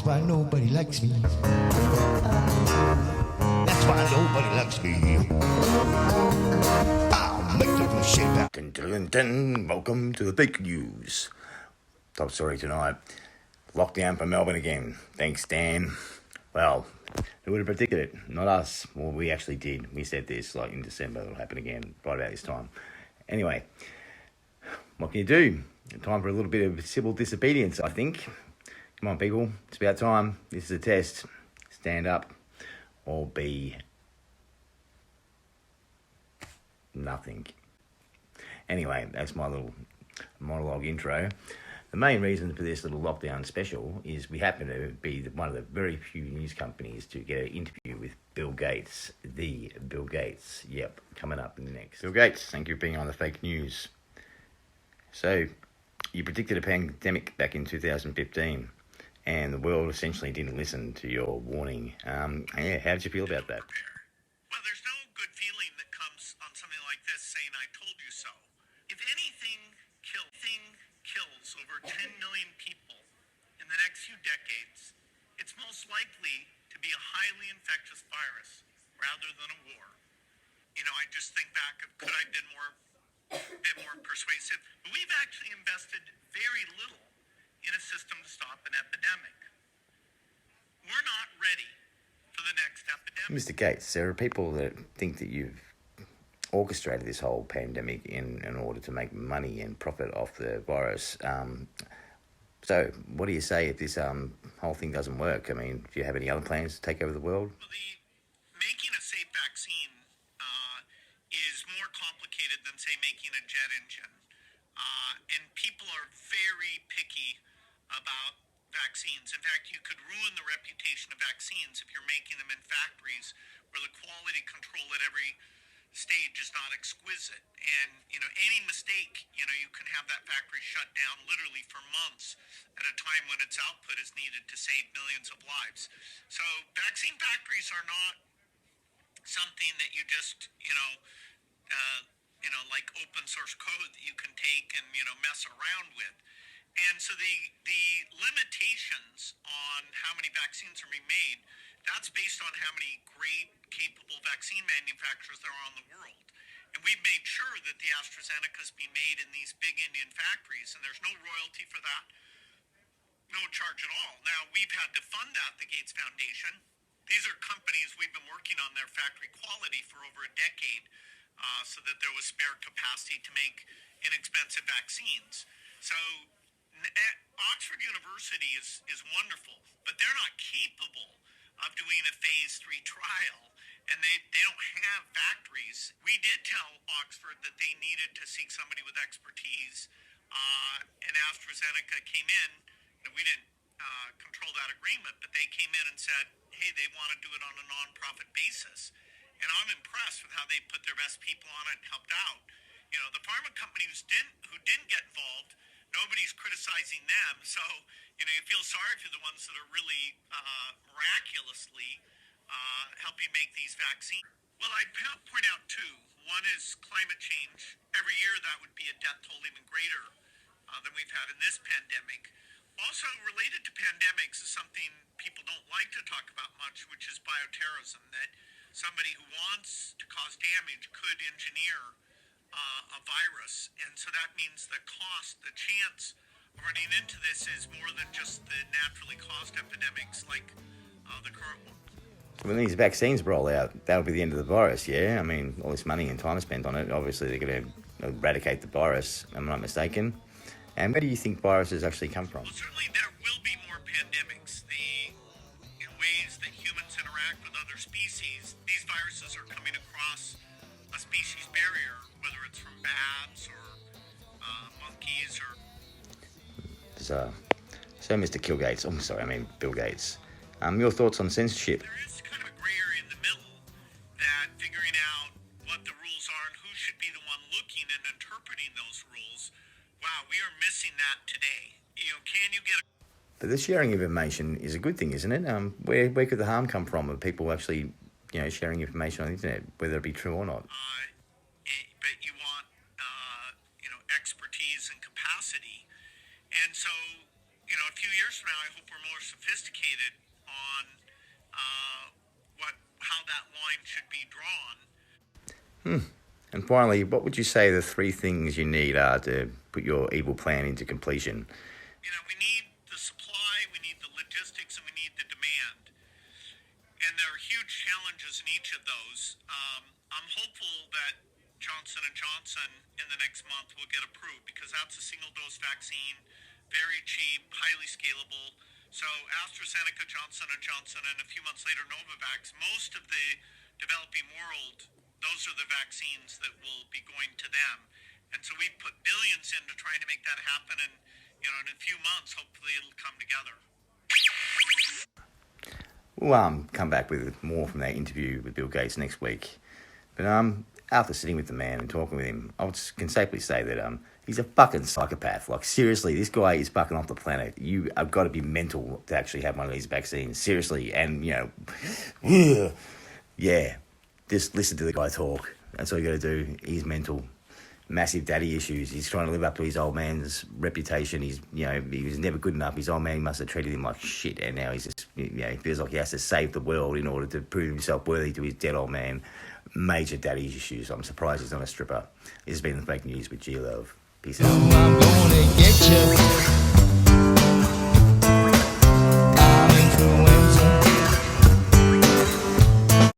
That's why nobody likes me. That's why nobody likes me. I'll make the shit out. Dun, dun, dun. Welcome to the fake news. Top story tonight. Lockdown for Melbourne again. Thanks, Dan. Well, who would have predicted it? Not us. Well, we actually did. We said this like in December. It'll happen again right about this time. Anyway, what can you do? Time for a little bit of civil disobedience, I think. Come on, people. It's about time. This is a test. Stand up or be nothing. Anyway, that's my little monologue intro. The main reason for this little lockdown special is we happen to be one of the very few news companies to get an interview with Bill Gates. The Bill Gates. Yep, coming up next. Bill Gates, thank you for being on the fake news. So, you predicted a pandemic back in 2015, and the world essentially didn't listen to your warning. How did you feel about that? Well, there's no good feeling that comes on something like this saying, I told you so. If anything kills over 10 million people in the next few decades, it's most likely to be a highly infectious virus rather than a war. You know, I just think back of, could I have been a bit more persuasive? But we've actually invested very little in a system to stop an epidemic. We're not ready for the next epidemic. Mr. Gates, there are people that think that you've orchestrated this whole pandemic in order to make money and profit off the virus. So what do you say if this whole thing doesn't work? I mean, do you have any other plans to take over the world? Well, making a safe vaccine is more complicated than, say, making a jet engine. And people are very picky about vaccines. In fact, you could ruin the reputation of vaccines if you're making them in factories where the quality control at every stage is not exquisite. And, you know, any mistake, you know, you can have that factory shut down literally for months at a time when its output is needed to save millions of lives. So vaccine factories are not something that you just, like open source code that you can take and, mess around with. And so the limitations on how many vaccines are being made, that's based on how many great, capable vaccine manufacturers there are in the world. And we've made sure that the AstraZeneca's be made in these big Indian factories, and there's no royalty for that, no charge at all. Now, we've had to fund that, the Gates Foundation. These are companies we've been working on their factory quality for over a decade, so that there was spare capacity to make inexpensive vaccines. So Oxford University is wonderful, but they're not capable of doing a phase 3 trial, and they don't have factories. We did tell Oxford that they needed to seek somebody with expertise, and AstraZeneca came in, and we didn't control that agreement, but they came in and said, hey, they want to do it on a non-profit basis. And I'm impressed with how they put their best people on it and helped out. You know, the pharma companies who didn't get involved, nobody's criticizing them. So, you feel sorry for the ones that are really miraculously helping make these vaccines. Well, I'd point out two. One is climate change. Every year that would be a death toll even greater than we've had in this pandemic. Also related to pandemics is something people don't like to talk about much, which is bioterrorism, that somebody who wants to cause damage could engineer a virus. And so that means the cost, the chance of running into this is more than just the naturally caused epidemics like the current one. When these vaccines roll out, that'll be the end of the virus, yeah? I mean, all this money and time spent on it, obviously they're going to eradicate the virus, am I not mistaken? And where do you think viruses actually come from? Well, certainly there will be more pandemics. The ways that humans interact with other species, these viruses are coming across a species barrier, whether it's from bats or monkeys or... So Mr. Killgates, Bill Gates, your thoughts on censorship? There is kind of a gray area in the middle that figuring out what the rules are and who should be the one looking and interpreting those rules. Wow, we are missing that today. Can you get... But the sharing of information is a good thing, isn't it? Where could the harm come from of people actually, sharing information on the internet, whether it be true or not? But you want, expertise and capacity. And so, a few years from now, I hope we're more sophisticated on how that line should be drawn. And finally, what would you say the 3 things you need are to put your evil plan into completion? We need the supply, we need the logistics, and we need the demand. And there are huge challenges in each of those. I'm hopeful that Johnson & Johnson in the next month will get approved, because that's a single-dose vaccine, very cheap, highly scalable. So AstraZeneca, Johnson & Johnson, and a few months later Novavax, most of the developing world, those are the vaccines that will be going to them. And so we've put billions into trying to make that happen, and in a few months, hopefully it'll come together. We'll come back with more from that interview with Bill Gates next week. But after sitting with the man and talking with him, I can safely say that he's a fucking psychopath. Like, seriously, this guy is fucking off the planet. You have got to be mental to actually have one of these vaccines. Seriously. And, yeah, just listen to the guy talk. That's all you got to do. He's mental. Massive daddy issues. He's trying to live up to his old man's reputation. He was never good enough. His old man must have treated him like shit, and now he's just, he feels like he has to save the world in order to prove himself worthy to his dead old man. Major daddy issues. I'm surprised he's not a stripper. This has been the Fake News with G-Luv. Peace out. I'm gonna get you.